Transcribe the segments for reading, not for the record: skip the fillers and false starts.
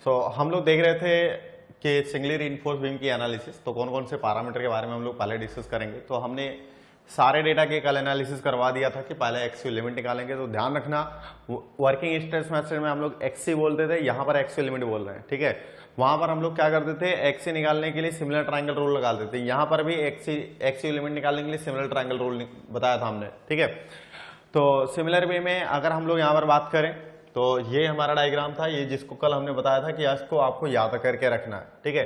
हम लोग देख रहे थे कि सिंगली रीइंफोर्स्ड बीम की एनालिसिस, तो कौन कौन से पैरामीटर के बारे में हम लोग पहले डिस्कस करेंगे। तो हमने सारे डेटा के कल एनालिसिस करवा दिया था कि पहले एक्सयू लिमिट निकालेंगे। तो ध्यान रखना, वर्किंग स्ट्रेस मेथड में हम लोग एक्ससी बोलते थे, यहाँ पर एक्सयू लिमिट बोल रहे हैं, ठीक है। वहां पर हम लोग क्या करते थे, एक्ससी निकालने के लिए सिमिलर ट्रायंगल रूल लगा देते थे। यहाँ पर भी एक्सयू लिमिट निकालने के लिए सिमिलर ट्रायंगल रूल बताया था हमने, ठीक है। तो सिमिलर वे में अगर हम लोग यहाँ पर बात करें तो ये हमारा डायग्राम था, ये जिसको कल हमने बताया था कि इसको आपको याद करके रखना है, ठीक है।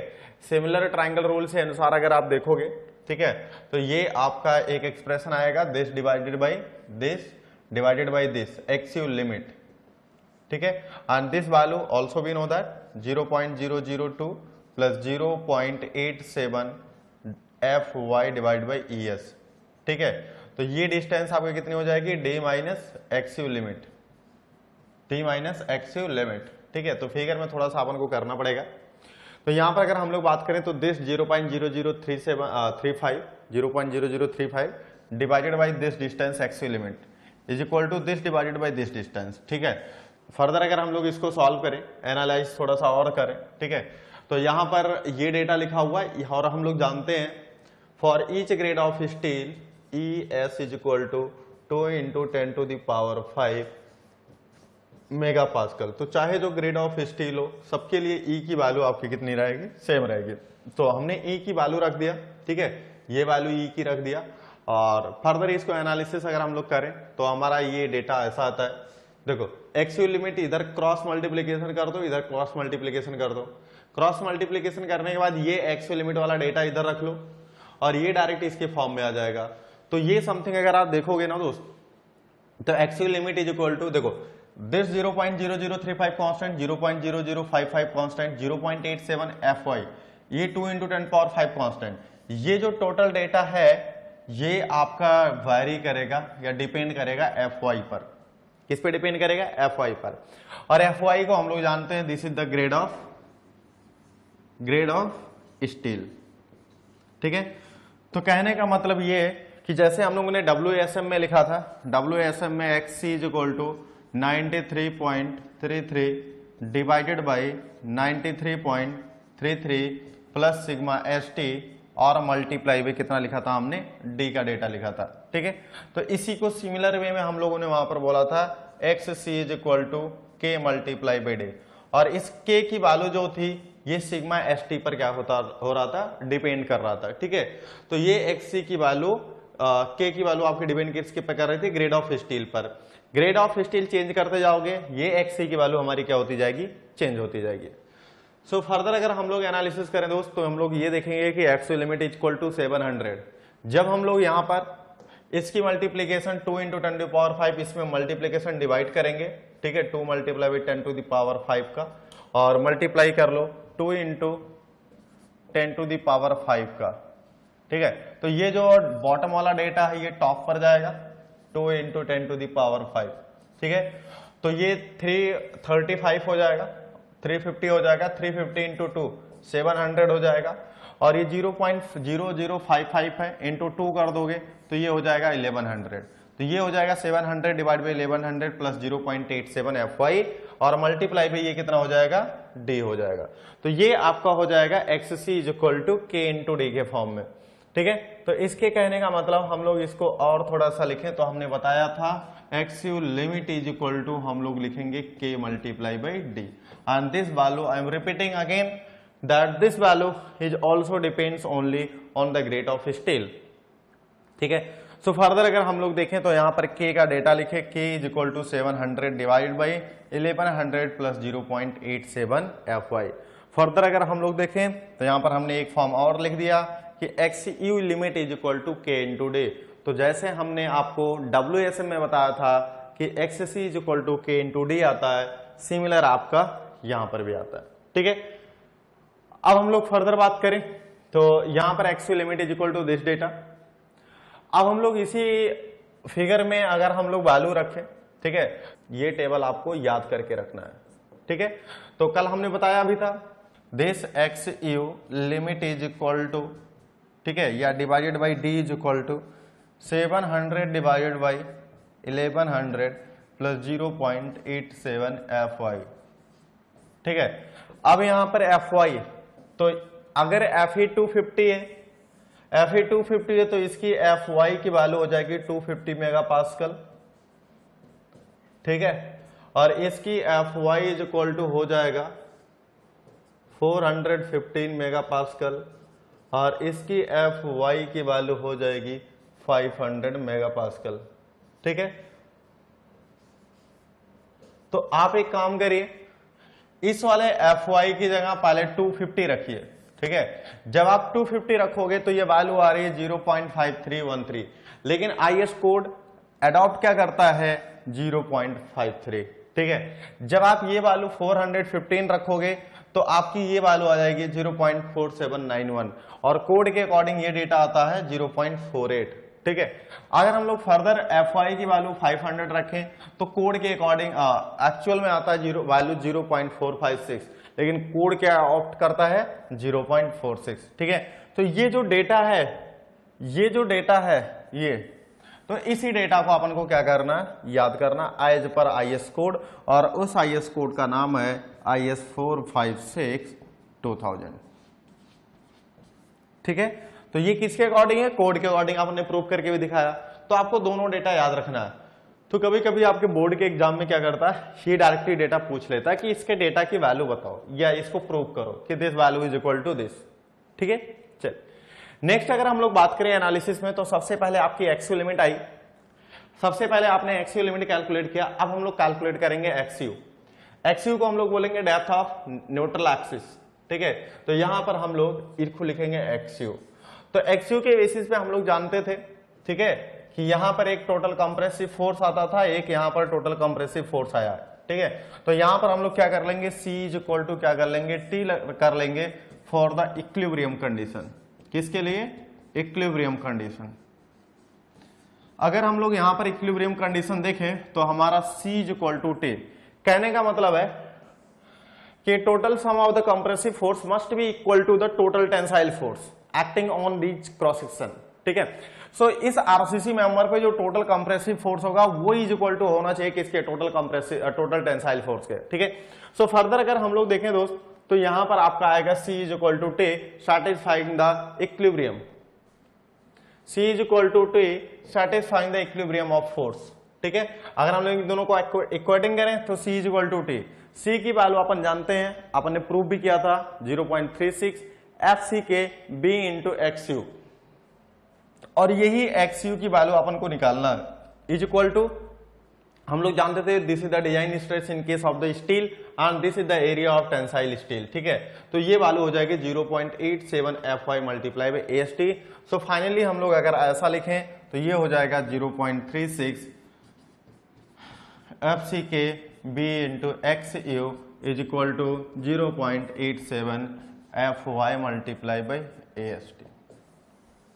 सिमिलर ट्रायंगल रूल से अनुसार अगर आप देखोगे, ठीक है, तो ये आपका एक एक्सप्रेशन आएगा, this divided by this XU limit, ठीक है। And this value also we know that 0.002 plus 0.87 FY divide by ES, ठीक है। तो ये डिस्टेंस आपकी कितनी हो जाएगी, d माइनस एक्सयू लिमिट, ठीक है। तो फिगर में थोड़ा सा अपन को करना पड़ेगा। तो यहां पर अगर हम लोग बात करें तो this 0.0035 divided by this distance XU limit is equal to this divided by this distance, ठीक है। फर्दर अगर हम लोग इसको सॉल्व करें, एनालाइज थोड़ा सा और करें, ठीक है, तो यहां पर ये डेटा लिखा हुआ है और हम लोग जानते हैं for each grade of steel ES is equal to 2 × 10⁵ mega pascal. तो चाहे जो ग्रेड ऑफ स्टील हो, सबके लिए E की वैल्यू आपकी कितनी रहेगी, सेम रहेगी। तो हमने E की वैल्यू रख दिया, ठीक है, ये वैल्यू E की रख दिया। और फर्दर इसको एनालिसिस अगर हम लोग करें तो हमारा ये डेटा ऐसा आता है, देखो एक्सयू लिमिट इधर क्रॉस मल्टीप्लीकेशन कर दो, इधर क्रॉस मल्टीप्लीकेशन कर दो। क्रॉस मल्टीप्लीकेशन करने के बाद ये एक्सयू लिमिट वाला डेटा इधर रख लो और ये डायरेक्ट इसके फॉर्म में आ जाएगा। तो ये समथिंग अगर आप देखोगे ना दोस्त, तो एक्सयू लिमिट इज इक्वल टू, देखो दिस 0.0035 कांस्टेंट, 0.0055 कांस्टेंट, 0.87 FY, ये 2 × 10⁵ कांस्टेंट। ये जो टोटल डेटा है ये आपका वैरी करेगा या डिपेंड करेगा FY पर। किस पे डिपेंड करेगा, FY पर। और FY को हम लोग जानते हैं, this is the grade of steel, ठीक है। तो कहने का मतलब ये है कि जैसे हम लोगों ने WSM में लिखा था, WSM में XC is equal to 93.33 divided by 93.33 plus sigma ST और मल्टीप्लाई में कितना लिखा था हमने, D का डेटा लिखा था, ठीक है। तो इसी को सिमिलर वे में हम लोगों ने वहां पर बोला था XC is equal to K multiply by D, और इस K की वैल्यू जो थी ये सिग्मा ST पर क्या हो रहा था, डिपेंड कर रहा था, ठीक है। तो ये XC की वैल्यू K की वैल्यू आपकी डिपेंड किसके पे कर रही थी, ग्रेड ऑफ स्टील पर। ग्रेड ऑफ स्टील चेंज करते जाओगे, ये XC की वैल्यू हमारी क्या होती जाएगी, चेंज होती जाएगी। सो फर्दर अगर हम लोग एनालिसिस करें दोस्त, तो हम लोग ये देखेंगे कि x u limit is equal to 700। जब हम लोग यहाँ पर इसकी मल्टीप्लीकेशन 2 × 10⁵, इसमें मल्टीप्लीकेशन डिवाइड करेंगे, ठीक है, 2 मल्टीप्लाई बाई 10⁵ का, और मल्टीप्लाई कर लो 2 × 10⁵ का, ठीक है। तो ये जो बॉटम वाला डेटा है ये टॉप पर जाएगा, 2 × 10⁵, ठीक है। तो ये 335 हो जाएगा, 350 हो जाएगा, 350 × 2 700 हो जाएगा, और ये 0.0055 है, इंटू 2 कर दोगे तो ये हो जाएगा 1100। तो ये हो जाएगा 700 डिवाइड बाई 1100 प्लस 0.87 FY, और मल्टीप्लाई पे ये कितना हो जाएगा, D हो जाएगा। तो ये आपका हो जाएगा XC is equal to K × D के फॉर्म में, ठीक है। तो इसके कहने का मतलब हम लोग इसको और थोड़ा सा लिखें तो हमने बताया था एक्सयू लिमिट इज इक्वल टू, हम लोग लिखेंगे K multiply by D, and this value I am repeating again that this value is also depends only on the grade of steel, ठीक है। सो फर्दर अगर हम लोग देखें तो यहाँ पर K का डेटा लिखे, K is equal to 700 divide by 1100 plus 0.87 FY। Further अगर हम लोग देखें तो यहाँ पर हमने एक फॉर्म और लिख दिया कि x u limit is equal to K × D। तो जैसे हमने आपको WSM में बताया था कि XC is equal to K × D आता है, सिमिलर आपका यहां पर भी आता है, ठीक है। अब हम लोग फर्दर बात करें तो यहां पर x u limit is equal to this data. अब हम लोग इसी फिगर में अगर हम लोग वैल्यू रखें, ठीक है, ये टेबल आपको याद करके रखना है, ठीक है। तो कल हमने बताया भी था this XU limit is equal to, ठीक है, या divided by D is equal to 700 divided by 1100 plus 0.87 FY, ठीक है। अब यहां पर Fy, तो अगर Fe 250 है, Fe 250 है तो इसकी Fy की वैल्यू हो जाएगी 250 मेगा पास्कल, ठीक है, और इसकी Fy इज इक्वल टू हो जाएगा 415 मेगा पास्कल, और इसकी Fy की वैल्यू हो जाएगी 500 मेगा पास्कल, ठीक है। तो आप एक काम करिए, इस वाले Fy की जगह पहले 250 रखिए, ठीक है। जब आप 250 रखोगे तो ये वैल्यू आ रही है 0.5313, लेकिन IS कोड अडॉप्ट क्या करता है 0.53, ठीक है। जब आप ये वैल्यू 415 रखोगे तो आपकी ये वैल्यू आ जाएगी 0.4791, और कोड के अकॉर्डिंग ये डेटा आता है 0.48, ठीक है। अगर हम लोग फर्दर Fy की वैल्यू 500 रखें तो कोड के अकॉर्डिंग एक्चुअल में आता है वैल्यू 0.456, लेकिन कोड क्या ऑप्ट करता है 0.46, ठीक है। तो ये जो डेटा है, ये जो डेटा है ये, तो इसी डेटा को अपन को क्या करना है, याद करना एज पर IS कोड, और उस IS कोड का नाम है IS 456-2000, ठीक है। तो ये किसके अकॉर्डिंग है, कोड के अकॉर्डिंग, आपने प्रूव करके भी दिखाया। तो आपको दोनों डेटा याद रखना है। तो कभी कभी आपके बोर्ड के एग्जाम में क्या करता है, ये डायरेक्टली डेटा पूछ लेता है कि इसके डेटा की वैल्यू बताओ या इसको प्रूव करो कि this value is equal to this, ठीक है। चल नेक्स्ट अगर हम लोग बात करें एनालिसिस में, तो सबसे पहले आपकी एक्सयू लिमिट आई, सबसे पहले आपने एक्सयू लिमिट कैलकुलेट किया। अब हम लोग कैलकुलेट करेंगे एक्सयू। एक्सयू को हम लोग बोलेंगे डेप्थ ऑफ न्यूट्रल एक्सिस, ठीक है। तो यहां पर हम लोग इसको लिखेंगे एक्सयू। तो एक्सयू के बेसिस पे हम लोग जानते थे, ठीक है, कि यहां पर एक टोटल कंप्रेसिव फोर्स आता था, एक यहां पर टोटल कंप्रेसिव फोर्स आया, ठीक है। तो यहां पर हम लोग क्या कर लेंगे, C इज इक्वल टू क्या कर लेंगे, T कर लेंगे फॉर द इक्विलिब्रियम कंडीशन। किसके लिए, इक्विलिब्रियम कंडीशन। अगर हम लोग यहां पर इक्विलिब्रियम कंडीशन देखें तो हमारा C is equal to T, कहने का मतलब है कि total sum of the compressive force must be equal to the total tensile force acting on each cross section, ठीक है। सो इस आरसीसी मेंबर पे जो टोटल कंप्रेसिव फोर्स होगा वो इज इक्वल टू होना चाहिए किसके, total compressive total tensile force के, ठीक है। सो फर्दर अगर हम लोग देखें दोस्त, तो यहां पर आपका आएगा C is equal to T satisfying the equilibrium, C is equal to T satisfying the equilibrium of force, ठीक है। अगर हम लोग दोनों को इक्वेटिंग करें तो C is equal to T, C की वैल्यू अपन जानते हैं, अपन ने प्रूव भी किया था 0.36 FC के B इंटू XU, और यही XU की वैल्यू अपन को निकालना है, इज इक्वल टू हम लोग जानते थे this is the design stress in case of the steel and this is the area of tensile steel, ठीक है। तो ये वैल्यू हो जाएगी 0.87 Fy multiply by AST। So finally हम लोग अगर ऐसा लिखें तो ये हो जाएगा 0.36 FC के B into XU is equal to 0.87 Fy multiply by AST,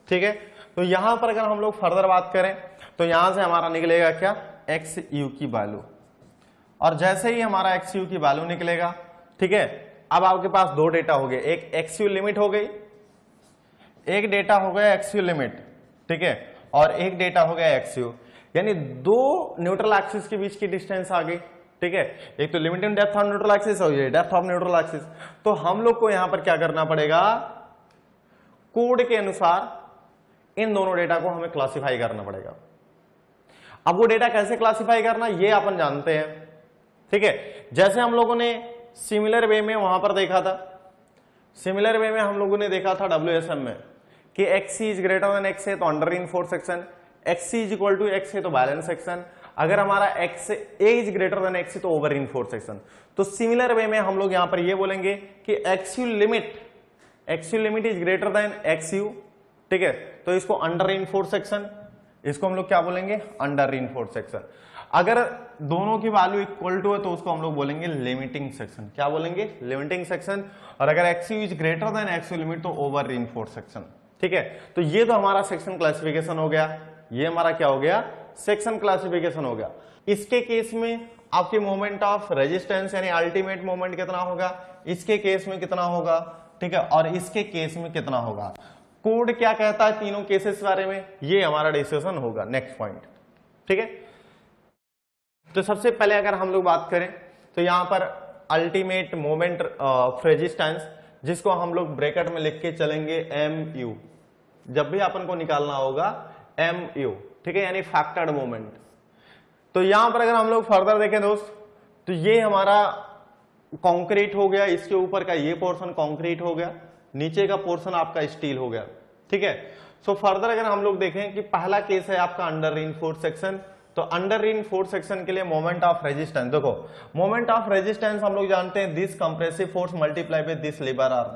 ठीक है। तो यहां पर अगर हम लोग फर्दर बात करें तो यहां से हमारा निकलेगा क्या, XU की वैल्यू, और जैसे ही हमारा XU की वैल्यू निकलेगा, ठीक है, अब आपके पास दो डेटा हो गए, एक XU लिमिट हो गई, एक डेटा हो गया XU लिमिट, ठीक है, और एक डेटा हो गया XU, यानी दो न्यूट्रल एक्सिस के बीच की डिस्टेंस आ गई, ठीक है। एक तो limiting depth of neutral axis और ये डेप्थ ऑफ न्यूट्रल एक्सिस। तो हम लोग को यहां पर क्या करना पड़ेगा, कोड के अनुसार इन दोनों डेटा को हमें क्लासिफाई करना पड़ेगा। अब वो डेटा कैसे क्लासिफाई करना ये अपन जानते हैं, ठीक है। जैसे हम लोगों ने सिमिलर वे में वहां पर देखा था, सिमिलर वे में हम लोगों ने देखा था WSM में कि XC is greater than X है तो under reinforced section, XC is equal to X है तो बैलेंस सेक्शन, अगर हमारा A is greater than X है तो ओवर इनफोर्स सेक्शन। तो सिमिलर वे में हम लोग यहां पर ये बोलेंगे कि XU limit is greater than XU, ठीक है, तो इसको अंडर इनफोर्स सेक्शन, इसको हम लोग क्या बोलेंगे, अंडर इनफोर्स सेक्शन। अगर दोनों की वैल्यू इक्वल टू है तो उसको हम लोग बोलेंगे लिमिटिंग सेक्शन, क्या बोलेंगे, लिमिटिंग सेक्शन। और अगर XU is greater than XU limit तो ओवर इनफोर्स सेक्शन, ठीक है। तो ये तो हमारा सेक्शन क्लासिफिकेशन हो गया, ये हमारा क्या हो गया, सेक्शन क्लासिफिकेशन हो गया। इसके केस में आपके मोमेंट ऑफ रेजिस्टेंस यानी अल्टीमेट मोमेंट कितना होगा, इसके केस में कितना होगा, ठीक है, और इसके केस में कितना होगा। कोड क्या कहता है तीनों केसेस बारे में, ये हमारा डिस्कशन होगा नेक्स्ट पॉइंट, ठीक है। तो सबसे पहले अगर हम लोग बात करें तो यहां पर अल्टीमेट मोमेंट ऑफ रेजिस्टेंस, जिसको हम लोग ब्रैकेट में लिख के चलेंगे mu, जब भी अपन को निकालना होगा mu, ठीक है, यानी फैक्टर्ड मोमेंट। तो यहां पर अगर हम लोग फर्दर देखें दोस्त, तो ये हमारा कंक्रीट हो गया, इसके ऊपर का ये पोर्शन कंक्रीट हो गया, नीचे का पोर्शन आपका स्टील हो गया, ठीक है। सो फर्दर अगर हम लोग देखें कि पहला केस है आपका अंडर रीइंफोर्स्ड सेक्शन, तो अंडर रीइंफोर्स्ड सेक्शन के लिए मोमेंट ऑफ रेजिस्टेंस, देखो मोमेंट ऑफ रेजिस्टेंस हम लोग जानते हैं this compressive force multiply with this labour arm,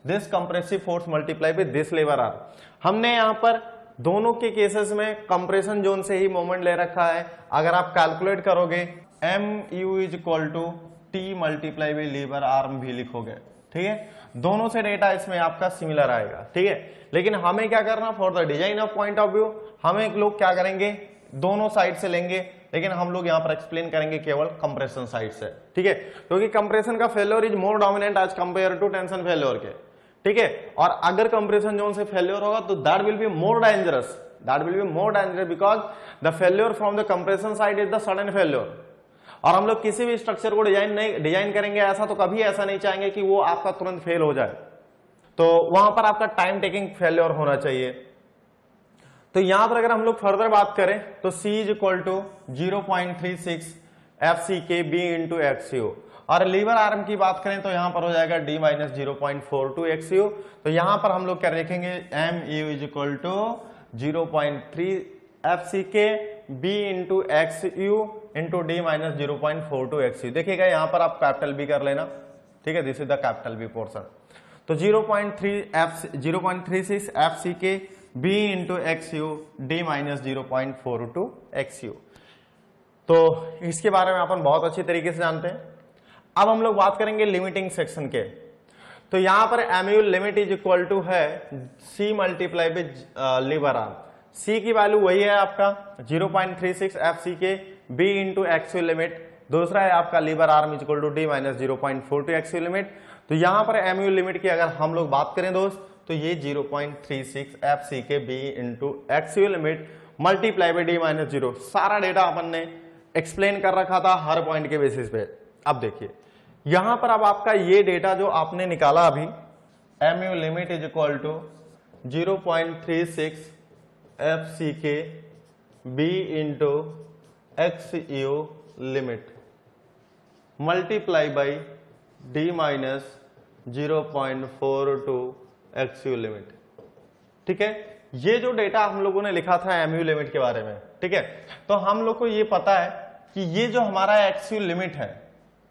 this compressive force multiply with this labour arm. हमने यहां पर दोनों के केसेस में कंप्रेशन जोन से ही मोमेंट ले रखा है। अगर आप कैलकुलेट करोगे mu is equal to T multiply with लेबर आर्म भी लिखोगे, ठीक है, दोनों से डेटा इसमें आपका सिमिलर आएगा, ठीक है। लेकिन हमें क्या करना, for the design of point of view हमें लोग क्या करेंगे, दोनों साइड से लेंगे, लेकिन हम लोग यहां पर एक्सप्लेन करेंगे केवल कंप्रेशन साइड से, ठीक है, क्योंकि कंप्रेशन का failure is more dominant as compare to tension failure के, ठीक है। और अगर कंप्रेशन जोन से फेल्योर होगा तो that will be more dangerous, because the failure from the compression side is the sudden failure. और हम लोग किसी भी स्ट्रक्चर को डिजाइन करेंगे ऐसा, तो कभी ऐसा नहीं चाहेंगे कि वो आपका तुरंत फेल हो जाए, तो वहां पर आपका टाइम टेकिंग फेल्योर होना चाहिए। तो यहां पर अगर हम लोग फर्दर बात करें तो C is equal to 0.36 FCK B into XU, और लीवर आर्म की बात करें तो यहां पर हो जाएगा D माइनस 0.42 XU। तो यहां पर हम लोग क्या लिखेंगे, MU is equal to 0.3 FCK B into XU into D minus 0.42 XU। देखिएगा यहां पर आप कैपिटल B कर लेना, ठीक है, this is the capital B portion. तो 0.36 FCK B into XU D minus 0.42 XU। तो इसके बारे में अपन बहुत अच्छी तरीके से जानते हैं। अब हम लोग बात करेंगे लिमिटिंग सेक्शन के। तो यहां पर MU limit is equal to है C multiply with lever arm. C की वैल्यू वही है आपका 0.36 FCK B into XU limit, दूसरा है आपका lever arm is equal to D minus 0.42 XU limit. तो यहां पर MU लिमिट की अगर हम लोग बात करें दोस्त, तो ये 0.36 FCK B into XU limit multiply by D minus 0, सारा डेटा अपन ने एक्सप्लेन कर रखा था हर पॉइंट के बेसिस पे। अब देखिए यहां पर अब आपका ये डेटा जो आपने निकाला अभी, MU limit is equal to 0.36 FCK B into XU limit multiply by D minus 0.42 XU limit, ठीक है। ये जो डेटा हम लोगों ने लिखा था MU लिमिट के बारे में, ठीक है, तो हम लोग को ये पता है कि ये जो हमारा XU लिमिट है,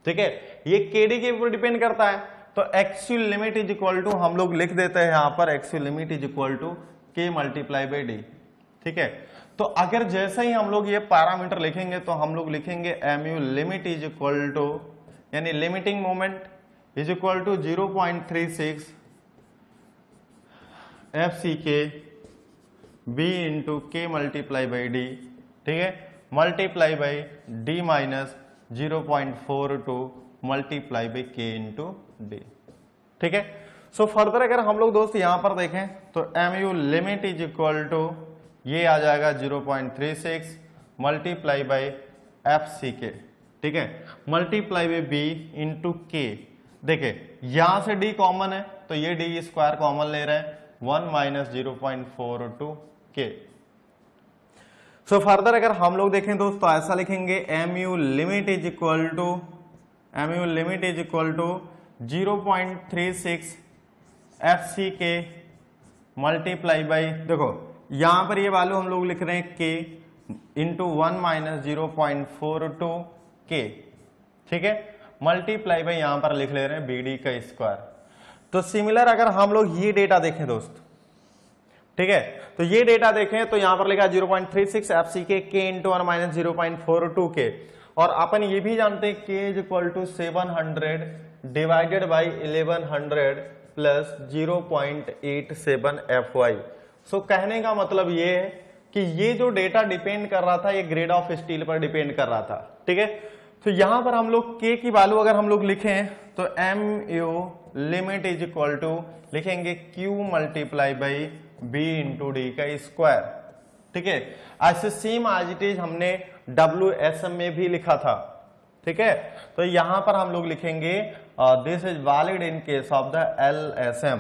ठीक है, ये KD के ऊपर डिपेंड करता है। तो XU limit is equal to हम लोग लिख देते हैं यहां पर XU limit is equal to K multiply by D, ठीक है। तो अगर जैसे ही हम लोग ये पैरामीटर लिखेंगे तो हम लोग लिखेंगे MU limit is equal to, यानी limiting moment is equal to 0.36 FCK B into K multiply by D, ठीक है, multiply by D minus 0.42 multiply by K into D, ठीक है। सो फर्दर अगर हम लोग दोस्त यहां पर देखें तो MU limit is equal to ये आ जाएगा 0.36 मल्टीप्लाई बाई FCK, ठीक है, multiply by B into K। देखिए यहां से D कॉमन है तो ये D स्क्वायर कॉमन ले रहे हैं, 1 माइनस 0.42 K। सो फर्दर अगर हम लोग देखें दोस्तों तो ऐसा लिखेंगे MU limit is equal to 0.36 FCK multiply by, देखो यहां पर ये वैल्यू हम लोग लिख रहे हैं K इंटू 1 माइनस 0.42 K, ठीक है, मल्टीप्लाई बाई यहां पर लिख ले रहे हैं BD का स्क्वायर। तो सिमिलर अगर हम लोग ये डेटा देखें दोस्त, ठीक है, तो ये डेटा देखें तो यहां पर लिखा 0.36 FCK K into 1 minus 0.42 K, और अपन ये भी जानते हैं K is equal to 700 divided by 1100 plus 0.87 FY। So कहने का मतलब ये है कि ये जो डेटा डिपेंड कर रहा था ये ग्रेड ऑफ स्टील पर डिपेंड कर रहा था, ठीक है। तो यहां पर हम लोग K की वैल्यू अगर हम लोग लिखें तो MU limit is equal to लिखेंगे Q multiply by B into D का स्क्वायर, ठीक है। ऐसे सेम एज इट इज हमने WSM में भी लिखा था, ठीक है। तो यहां पर हम लोग लिखेंगे this is valid in case of the LSM,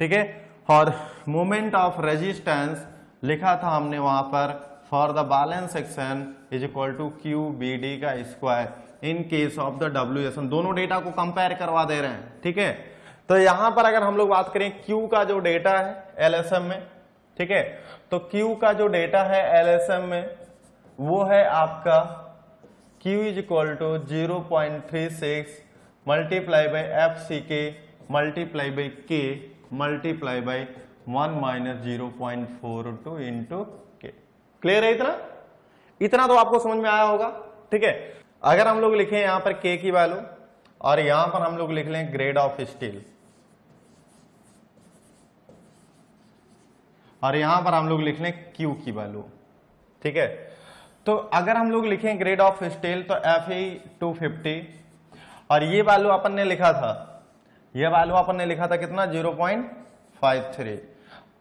ठीक है। और मोमेंट ऑफ रेजिस्टेंस लिखा था हमने वहां पर for the balance section is equal to QBD का square in case of the WSM। दोनों डेटा को कंपेयर करवा दे रहे हैं, ठीक है। तो यहां पर अगर हम लोग बात करें Q का जो डेटा है LSM में, ठीक है, तो Q का जो डेटा है LSM में वो है आपका Q is equal to 0.36 multiply by FCK multiply by K multiply by 1 minus 0.42 into K। Clear है? इतना तो आपको समझ में आया होगा, ठीक है। अगर हम लोग लिखें यहां पर K की वैल्यू और यहां पर हम लोग लिख लें ग्रेड ऑफ स्टील और यहां पर हम लोग लिख लें Q की वैल्यू, ठीक है। तो अगर हम लोग लिखें ग्रेड ऑफ स्टील तो Fe 250 और ये वैल्यू अपन ने लिखा था, ये वैल्यू अपन ने लिखा था कितना 0.53।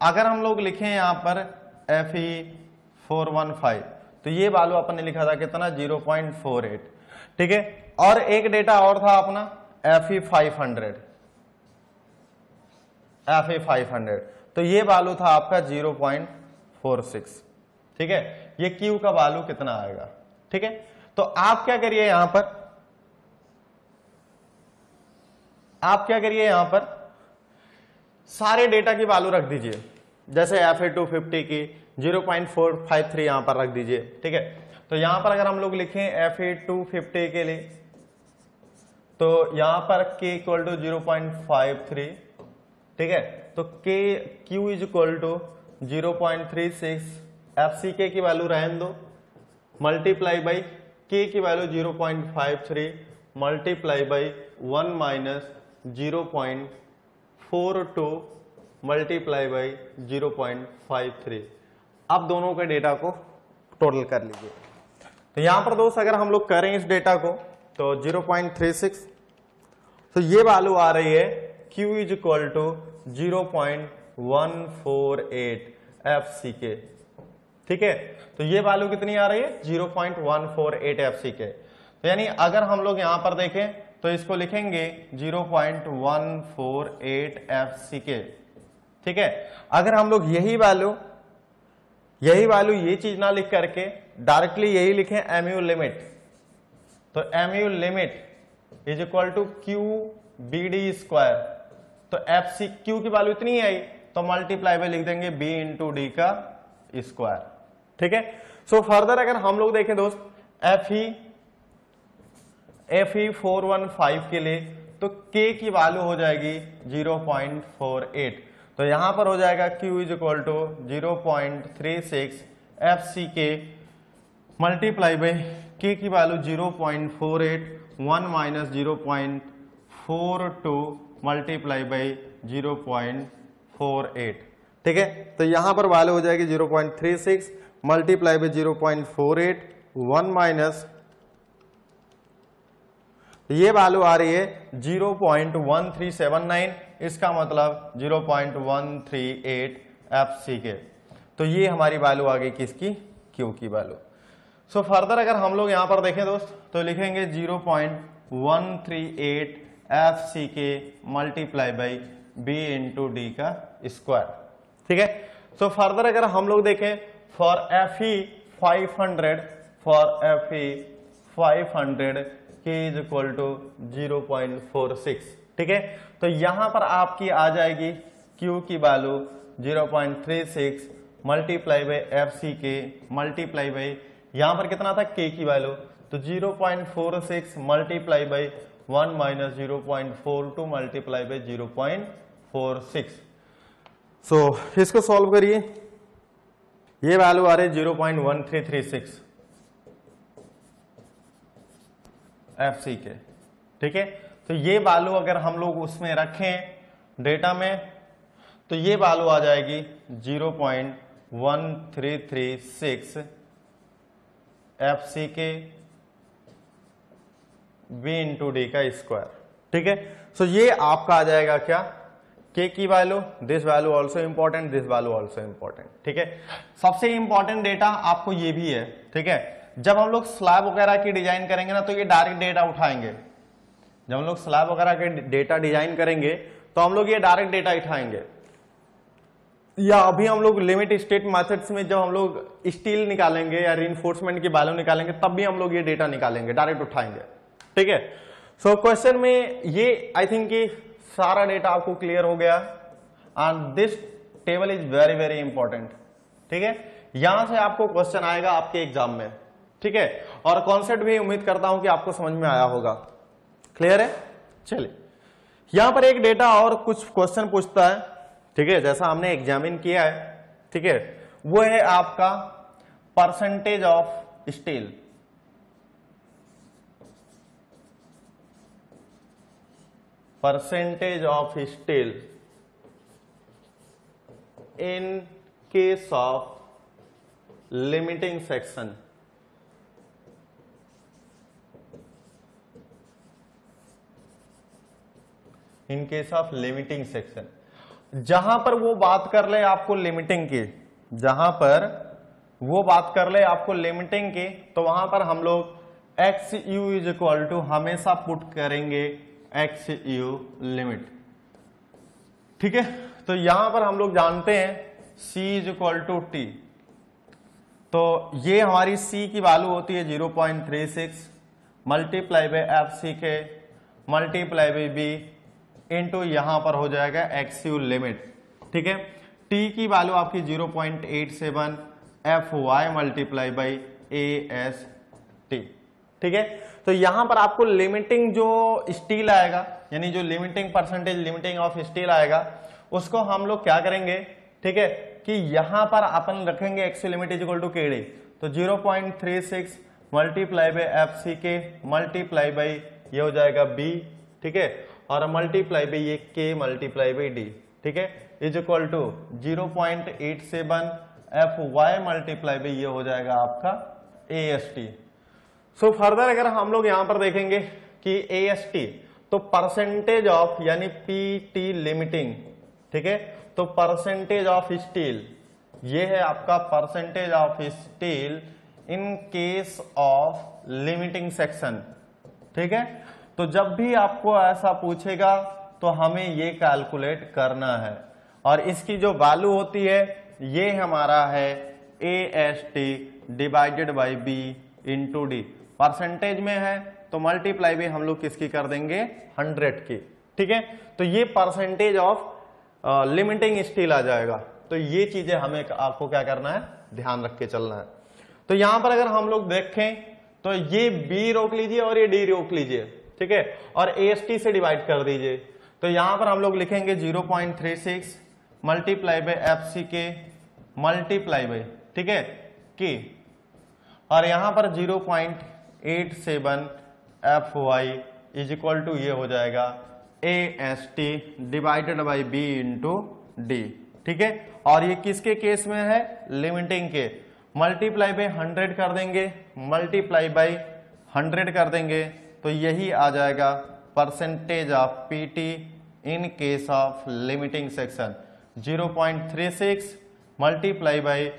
अगर हम लोग लिखें यहां पर Fe 415 तो ये वैल्यू अपन ने लिखा था कितना 0.48, ठीक है। और एक डेटा और था अपना Fe 500 तो ये वैल्यू था आपका 0.46, ठीक है। ये Q का वैल्यू कितना आएगा, ठीक है। तो आप क्या करिए यहां पर, आप क्या करिए यहां पर सारे डेटा की वैल्यू रख दीजिए, जैसे Fe 250 की 0.453 यहां पर रख दीजिए, ठीक है। तो यहां पर अगर हम लोग लिखें Fe 250 के लिए तो यहां पर K इक्वल टू 0.53, ठीक है। तो Q is equal to 0.36 FCK की वैल्यू रहने दो मल्टीप्लाई बाई K की value 0.53 multiply by 1 minus 0.42 multiply by 0.53। अब दोनों के डेटा को टोटल कर लीजिए। तो यहां पर दोस्त अगर हम लोग करें इस डेटा को तो 0.36, तो ये वैल्यू आ रही है Q is equal to 0.148 FCK, ठीक है। तो ये वैल्यू कितनी आ रही है 0.148 FCK। तो यानी अगर हम लोग यहां पर देखें तो इसको लिखेंगे 0.148 FCK, ठीक है। अगर हम लोग यही वैल्यू ये चीज ना लिख करके डायरेक्टली यही लिखें MU लिमिट, तो MU limit is equal to QBD square, तो FCQ की वैल्यू इतनी आई तो मल्टीप्लाई में लिख देंगे B इंटू डी का स्क्वायर, ठीक है। सो फर्दर अगर हम लोग देखें दोस्त Fe 415 के लिए तो K की वैल्यू हो जाएगी 0.48, तो यहां पर हो जाएगा Q is equal to 0.36 FCK multiply by K की वैल्यू 0.48 1 माइनस 0.42 मल्टीप्लाई बाई 0.48, ठीक है। तो यहां पर वैल्यू हो जाएगी 0.36 मल्टीप्लाई बाई 0.48 1 माइनस, ये वैल्यू आ रही है 0.1379, इसका मतलब 0.138 FCK। तो ये हमारी वैल्यू आ गई किसकी Q की वैल्यू। सो फर्दर अगर हम लोग यहां पर देखें दोस्त तो लिखेंगे 0.138 FCK multiply by B into D का स्क्वायर, ठीक है। सो फर्दर अगर हम लोग देखें for Fe 500 K is equal to 0.46, ठीक है। तो यहां पर आपकी आ जाएगी Q की value 0.36 multiply by FCK multiply by यहां पर कितना था K की वैल्यू, तो 0.46 multiply by 1 minus 0.42 multiply by 0.46। सो इसको सॉल्व करिए, ये वैल्यू आ रही है 0.1336 FCK, ठीक है। तो ये वैल्यू अगर हम लोग उसमें रखें डेटा में तो ये वैल्यू आ जाएगी 0.1336 FCK B इंटू डी का स्क्वायर, ठीक है। सो ये आपका आ जाएगा क्या K की value, this value also important, this value also important, ठीक है। सबसे इंपॉर्टेंट डेटा आपको ये भी है, ठीक है। जब हम लोग स्लैब वगैरह की डिजाइन करेंगे ना तो ये डायरेक्ट डेटा उठाएंगे। जब हम लोग स्लैब वगैरह के डेटा डिजाइन करेंगे तो हम लोग ये डायरेक्ट डेटा उठाएंगे, या अभी हम लोग लिमिट स्टेट मेथड्स में जब हम लोग स्टील निकालेंगे या रिइंफोर्समेंट की वैल्यू निकालेंगे तब भी हम लोग ये डेटा निकालेंगे, डायरेक्ट उठाएंगे। ठीक है, सो क्वेश्चन में ये आई थिंक कि सारा डेटा आपको क्लियर हो गया and this table is very very important. ठीक है, यहां से आपको क्वेश्चन आएगा आपके एग्जाम में। ठीक है, और कॉन्सेप्ट भी उम्मीद करता हूं कि आपको समझ में आया होगा। क्लियर है? चलिए, यहां पर एक डेटा और कुछ क्वेश्चन पूछता है। ठीक है, जैसा हमने एग्जामिन किया है, ठीक है, वो है आपका percentage of steel. Percentage of steel in case of limiting section. In case of limiting section, जहां पर वो बात कर ले आपको लिमिटिंग की, जहां पर वो बात कर ले आपको लिमिटिंग की, तो वहां पर हम लोग X U is equal to हमेशा पुट करेंगे एक्स यू लिमिट। ठीक है, तो यहां पर हम लोग जानते हैं C is equal to T, तो ये हमारी सी की वैल्यू होती है 0.36 multiply by F C K multiply by B into यहां पर हो जाएगा एक्स यू लिमिट। ठीक है, टी की वैल्यू आपकी 0.87 F Y multiply by A S T. ठीक है, तो यहां पर आपको लिमिटिंग जो स्टील आएगा, यानी जो limiting percentage limiting of steel आएगा, उसको हम लोग क्या करेंगे, ठीक है, कि यहां पर अपन रखेंगे X U limit is equal to K D, तो 0.36 multiply by F C K multiply by ये हो जाएगा बी। ठीक है, और मल्टीप्लाई बाई ये के मल्टीप्लाई बाई डी। ठीक है, is equal to 0.87 F Y multiply by ये हो जाएगा आपका A S T. So further अगर हम लोग यहां पर देखेंगे कि ए एस टी, तो परसेंटेज ऑफ यानी पी टी लिमिटिंग। ठीक है, तो परसेंटेज ऑफ स्टील ये है आपका percentage of steel in case of limiting section. ठीक है, तो जब भी आपको ऐसा पूछेगा तो हमें ये कैलकुलेट करना है, और इसकी जो वैल्यू होती है ये हमारा है A S T divided by B into D. Percentage में है तो मल्टीप्लाई भी हम लोग किसकी कर देंगे, 100 की। ठीक है, तो ये परसेंटेज ऑफ लिमिटिंग स्टील आ जाएगा। तो ये चीजें हमें आपको क्या करना है, ध्यान रख के चलना है। तो यहां पर अगर हम लोग देखें तो ये बी रोक लीजिए और ये डी रोक लीजिए। ठीक है, और एएसटी से डिवाइड कर दीजिए, तो यहां पर हम लोग लिखेंगे 0.36 multiply by F C K multiply by, ठीक है, की, और यहां पर 0.87 F Y is equal to ये हो जाएगा A S T divided by B into D. ठीक है, और ये किसके केस में है, लिमिटिंग के। मल्टीप्लाई बाई 100 कर देंगे, मल्टीप्लाई बाई 100 कर देंगे, तो यही आ जाएगा percentage of PT in case of limiting section. 0.36 multiply by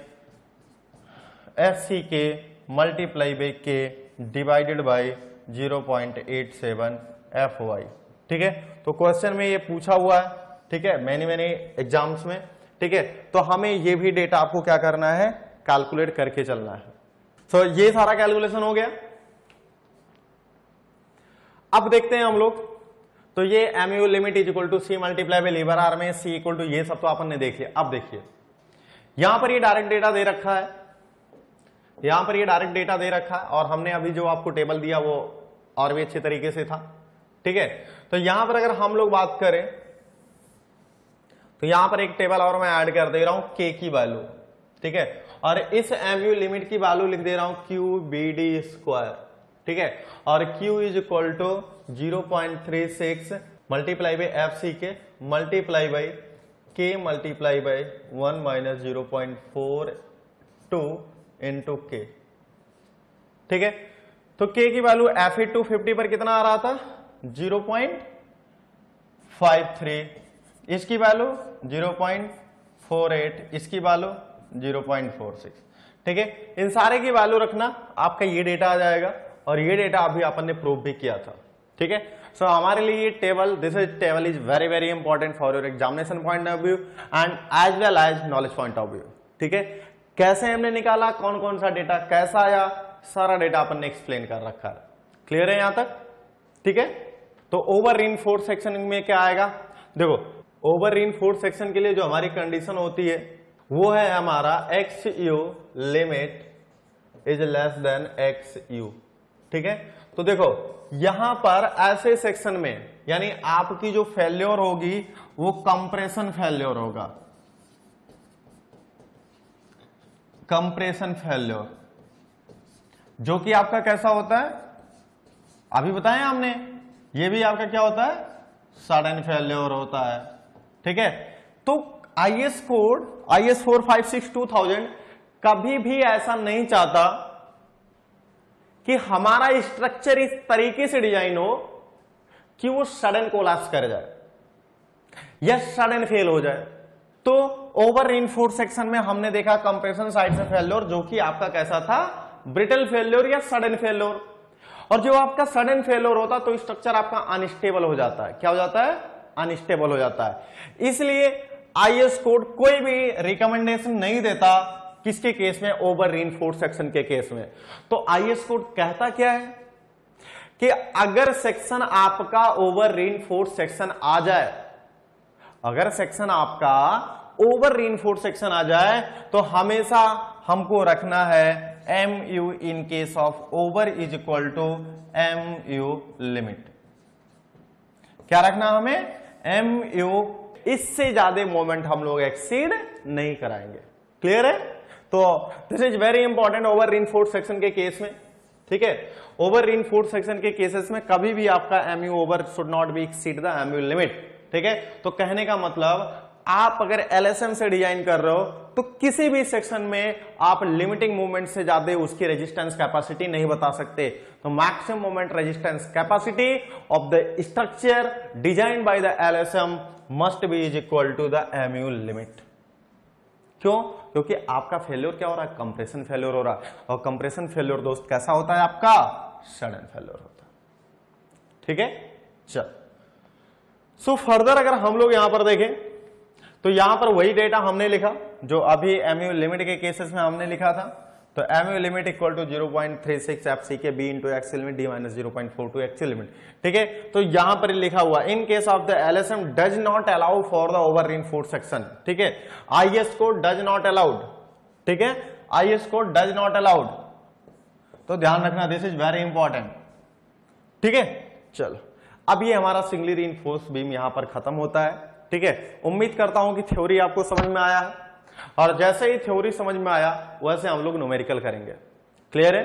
F C K multiply by K divided by 0.87 F Y. ठीक है, तो क्वेश्चन में ये पूछा हुआ है। ठीक है, मैंने एग्जाम्स में। ठीक है, तो हमें ये भी डेटा आपको क्या करना है, कैलकुलेट करके चलना है। तो ये सारा कैलकुलेशन हो गया। अब देखते हैं हम लोग, तो ये M U limit is equal to C multiply by lever arm में सी इक्वल टू ये सब तो अपन ने देख लिया। अब देखिए यहां पर ये डायरेक्ट डेटा दे रखा है, यहां पर ये डायरेक्ट डेटा दे रखा है, और हमने अभी जो आपको टेबल दिया वो और भी अच्छे तरीके से था। ठीक है, तो यहां पर अगर हम लोग बात करें तो यहां पर एक टेबल और मैं ऐड कर दे रहा हूं के की वैल्यू। ठीक है, और इस एमयू लिमिट की वैल्यू लिख दे रहा हूं क्यू बी डी स्क्वायर। ठीक है, और Q is equal to 0.36 multiply by F C K multiply by K multiply by 1 minus 0.42 into K. ठीक है, तो K की वैल्यू Fe250 पर कितना आ रहा था, 0.53, इसकी वैल्यू 0.48, इसकी वैल्यू 0.46। ठीक है, इन सारे की वैल्यू रखना, आपका ये डेटा आ जाएगा और ये डेटा अभी अपन ने प्रूव भी किया था। ठीक है, सो हमारे लिए ये table, this is table is very very important for your examination point of view and as well as knowledge point of view. ठीक है, कैसे हमने निकाला, कौन कौन सा डेटा कैसा आया, सारा डेटा अपन ने एक्सप्लेन कर रखा है। क्लियर है यहां तक? ठीक है, तो ओवर रीइंफोर्स्ड सेक्शन में क्या आएगा, देखो ओवर रीइंफोर्स्ड सेक्शन के लिए जो हमारी कंडीशन होती है वो है हमारा x U limit is less than x you. ठीक है, तो देखो यहां पर ऐसे सेक्शन में यानी आपकी जो फेल्योर होगी वो कंप्रेशन फेल्योर होगा, कंप्रेशन फेल्योर, जो कि आपका कैसा होता है अभी बताया हमने, ये भी आपका क्या होता है, सडन फेल्योर होता है। ठीक है, तो IS कोड IS 456-2000 कभी भी ऐसा नहीं चाहता कि हमारा स्ट्रक्चर इस तरीके से डिजाइन हो कि वो सडन कोलैप्स कर जाए या सडन फेल हो जाए। तो ओवर रीइंफोर्स्ड सेक्शन में हमने देखा कंप्रेशन साइड से फेल्योर, जो कि आपका कैसा था, ब्रिटल फेल्योर या सडन फेल्योर। और जो आपका सडन फेल्योर होता तो स्ट्रक्चर आपका अनस्टेबल हो जाता है। क्या हो जाता है? अनस्टेबल हो जाता है। इसलिए IS कोड कोई भी रिकमेंडेशन नहीं देता किसके केस में, ओवर रीइंफोर्स्ड सेक्शन के केस में। तो IS कोड कहता क्या है कि अगर सेक्शन आपका ओवर रीइंफोर्स्ड सेक्शन आ जाए, अगर सेक्शन आपका ओवर रीइंफोर्स्ड सेक्शन आ जाए तो हमेशा हमको रखना है MU in case of over is equal to MU limit. क्या रखना हमें? MU, इससे ज्यादा मोमेंट हम लोग एक्सीड नहीं कराएंगे। क्लियर है? तो this is very important over reinforced section के केस में। ठीक है, ओवर रीइंफोर्स्ड सेक्शन के केसेस में कभी भी आपका MU over should not be exceed the MU limit. ठीक है, तो कहने का मतलब आप अगर LSM से डिजाइन कर रहे हो तो किसी भी सेक्शन में आप लिमिटिंग मूवमेंट से ज्यादा उसकी रेजिस्टेंस कैपेसिटी नहीं बता सकते। तो maximum moment resistance capacity of the structure design by the LSM must be is equal to the MU limit. क्यों? क्योंकि आपका फेल्योर क्या हो रहा है, कंप्रेशन फेल्योर हो रहा है, और कंप्रेशन फेल्योर दोस्त कैसा होता है आपका, सडन फेल्योर होता है। ठीक है, चल सो फर्दर अगर हम लोग यहां पर देखें तो यहां पर वही डेटा हमने लिखा जो अभी MU लिमिट के केसेस में हमने लिखा था। तो MU limit equal to 0.36 FC के B into X limit D minus 0.42 actual limit. ठीक है, तो यहां पर लिखा हुआ in case of the LSM does not allow for the over reinforced section. ठीक है, IS code does not allowed. ठीक है, IS code does not allowed, तो ध्यान रखना, दिस इज वेरी इंपॉर्टेंट। ठीक है, चलो अब ये हमारा सिंगली रीइंफोर्स्ड बीम यहां पर खत्म होता है। ठीक है, उम्मीद करता हूं कि थ्योरी आपको समझ में आया है, और जैसे ही थ्योरी समझ में आया वैसे हम लोग न्यूमेरिकल करेंगे। क्लियर है?